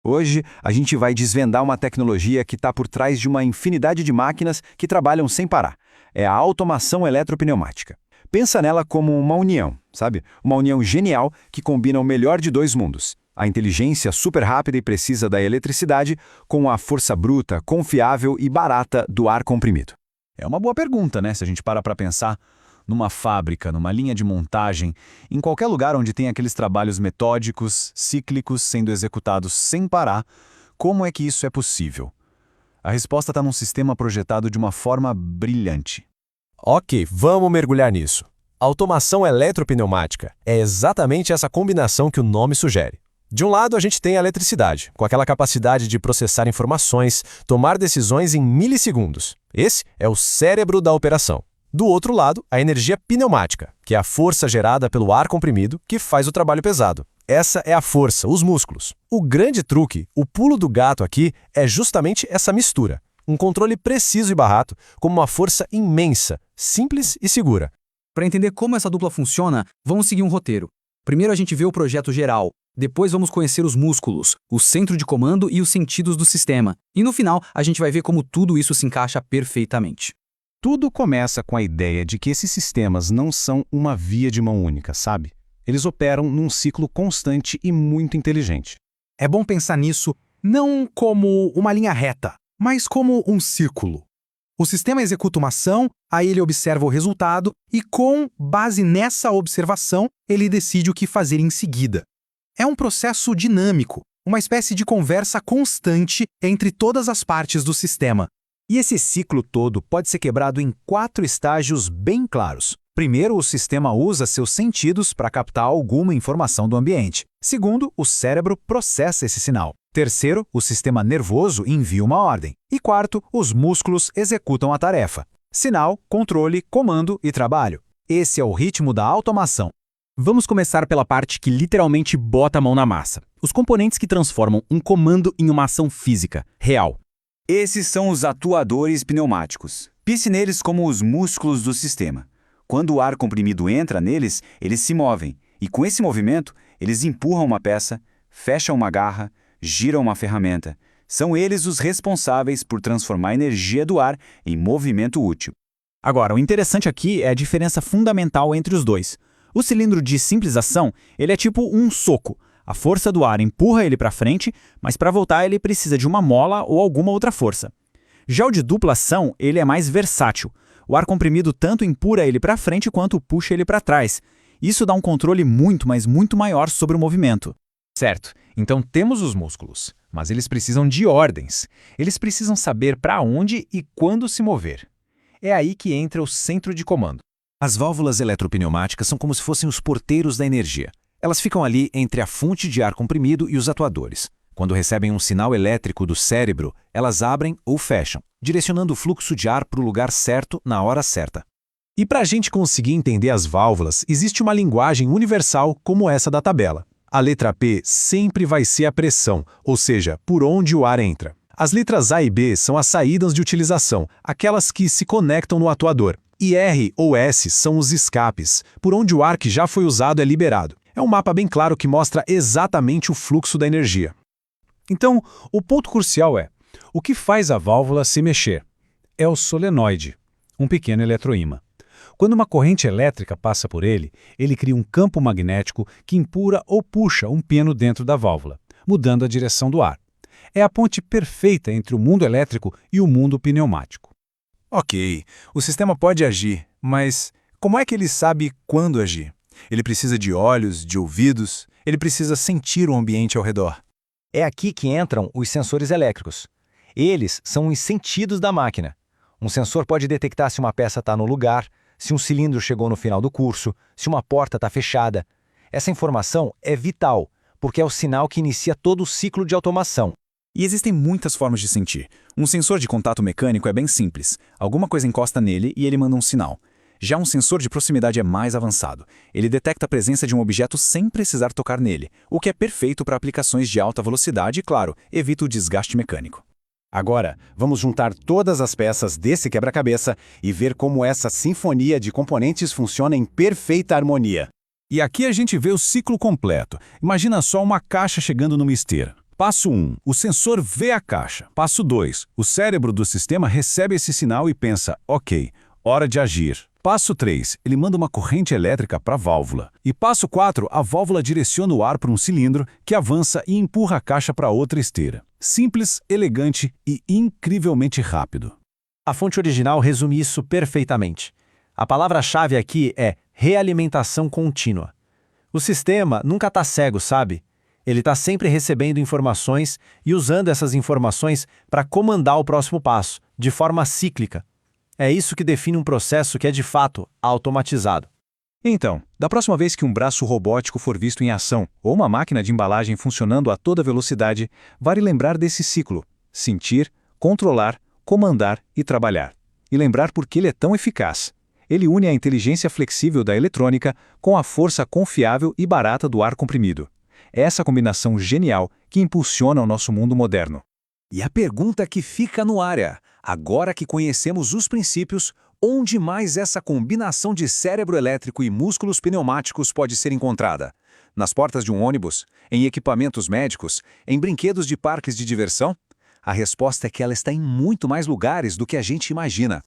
Hoje, a gente vai desvendar uma tecnologia que está por trás de uma infinidade de máquinas que trabalham sem parar. É a automação eletropneumática. Pensa nela como uma união, sabe? Uma união genial que combina o melhor de dois mundos. A inteligência super rápida e precisa da eletricidade com a força bruta, confiável e barata do ar comprimido. É uma boa pergunta, né? Se a gente para pensar numa fábrica, numa linha de montagem, em qualquer lugar onde tem aqueles trabalhos metódicos, cíclicos, sendo executados sem parar, como é que isso é possível? A resposta está num sistema projetado de uma forma brilhante. Ok, vamos mergulhar nisso. Automação eletropneumática é exatamente essa combinação que o nome sugere. De um lado, a gente tem a eletricidade, com aquela capacidade de processar informações, tomar decisões em milissegundos. Esse é o cérebro da operação. Do outro lado, a energia pneumática, que é a força gerada pelo ar comprimido que faz o trabalho pesado. Essa é a força, os músculos. O grande truque, o pulo do gato aqui, é justamente essa mistura. Um controle preciso e barato, com uma força imensa, simples e segura. Para entender como essa dupla funciona, vamos seguir um roteiro. Primeiro a gente vê o projeto geral, depois vamos conhecer os músculos, o centro de comando e os sentidos do sistema. E no final, a gente vai ver como tudo isso se encaixa perfeitamente. Tudo começa com a ideia de que esses sistemas não são uma via de mão única, sabe? Eles operam num ciclo constante e muito inteligente. É bom pensar nisso não como uma linha reta, mas como um círculo. O sistema executa uma ação, aí ele observa o resultado e, com base nessa observação, ele decide o que fazer em seguida. É um processo dinâmico, uma espécie de conversa constante entre todas as partes do sistema. E esse ciclo todo pode ser quebrado em 4 estágios bem claros. Primeiro, o sistema usa seus sentidos para captar alguma informação do ambiente. Segundo, o cérebro processa esse sinal. Terceiro, o sistema nervoso envia uma ordem. E quarto, os músculos executam a tarefa. Sinal, controle, comando e trabalho. Esse é o ritmo da automação. Vamos começar pela parte que literalmente bota a mão na massa. Os componentes que transformam um comando em uma ação física, real. Esses são os atuadores pneumáticos. Pense neles como os músculos do sistema. Quando o ar comprimido entra neles, eles se movem. E com esse movimento, eles empurram uma peça, fecham uma garra, giram uma ferramenta. São eles os responsáveis por transformar a energia do ar em movimento útil. Agora, o interessante aqui é a diferença fundamental entre os dois. O cilindro de simples ação, ele é tipo um soco. A força do ar empurra ele para frente, mas para voltar ele precisa de uma mola ou alguma outra força. Já o de dupla ação, ele é mais versátil. O ar comprimido tanto empurra ele para frente quanto puxa ele para trás. Isso dá um controle muito, mas muito maior sobre o movimento. Certo, então temos os músculos, mas eles precisam de ordens. Eles precisam saber para onde e quando se mover. É aí que entra o centro de comando. As válvulas eletropneumáticas são como se fossem os porteiros da energia. Elas ficam ali entre a fonte de ar comprimido e os atuadores. Quando recebem um sinal elétrico do cérebro, elas abrem ou fecham, direcionando o fluxo de ar para o lugar certo na hora certa. E para a gente conseguir entender as válvulas, existe uma linguagem universal como essa da tabela. A letra P sempre vai ser a pressão, ou seja, por onde o ar entra. As letras A e B são as saídas de utilização, aquelas que se conectam no atuador. E R ou S são os escapes, por onde o ar que já foi usado é liberado. É um mapa bem claro que mostra exatamente o fluxo da energia. Então, o ponto crucial é, o que faz a válvula se mexer? É o solenoide, um pequeno eletroímã. Quando uma corrente elétrica passa por ele, ele cria um campo magnético que empurra ou puxa um pino dentro da válvula, mudando a direção do ar. É a ponte perfeita entre o mundo elétrico e o mundo pneumático. Ok, o sistema pode agir, mas como é que ele sabe quando agir? Ele precisa de olhos, de ouvidos, ele precisa sentir o ambiente ao redor. É aqui que entram os sensores elétricos. Eles são os sentidos da máquina. Um sensor pode detectar se uma peça está no lugar, se um cilindro chegou no final do curso, se uma porta está fechada. Essa informação é vital, porque é o sinal que inicia todo o ciclo de automação. E existem muitas formas de sentir. Um sensor de contato mecânico é bem simples. Alguma coisa encosta nele e ele manda um sinal. Já um sensor de proximidade é mais avançado. Ele detecta a presença de um objeto sem precisar tocar nele, o que é perfeito para aplicações de alta velocidade e, claro, evita o desgaste mecânico. Agora, vamos juntar todas as peças desse quebra-cabeça e ver como essa sinfonia de componentes funciona em perfeita harmonia. E aqui a gente vê o ciclo completo. Imagina só uma caixa chegando numa esteira. Passo 1. O sensor vê a caixa. Passo 2. O cérebro do sistema recebe esse sinal e pensa, ok, hora de agir. Passo 3. Ele manda uma corrente elétrica para a válvula. E passo 4. A válvula direciona o ar para um cilindro que avança e empurra a caixa para outra esteira. Simples, elegante e incrivelmente rápido. A fonte original resume isso perfeitamente. A palavra-chave aqui é realimentação contínua. O sistema nunca está cego, sabe? Ele está sempre recebendo informações e usando essas informações para comandar o próximo passo, de forma cíclica. É isso que define um processo que é de fato automatizado. Então, da próxima vez que um braço robótico for visto em ação ou uma máquina de embalagem funcionando a toda velocidade, vale lembrar desse ciclo: sentir, controlar, comandar e trabalhar. E lembrar por que ele é tão eficaz. Ele une a inteligência flexível da eletrônica com a força confiável e barata do ar comprimido. É essa combinação genial que impulsiona o nosso mundo moderno. E a pergunta que fica no ar é, agora que conhecemos os princípios, onde mais essa combinação de cérebro elétrico e músculos pneumáticos pode ser encontrada? Nas portas de um ônibus? Em equipamentos médicos? Em brinquedos de parques de diversão? A resposta é que ela está em muito mais lugares do que a gente imagina.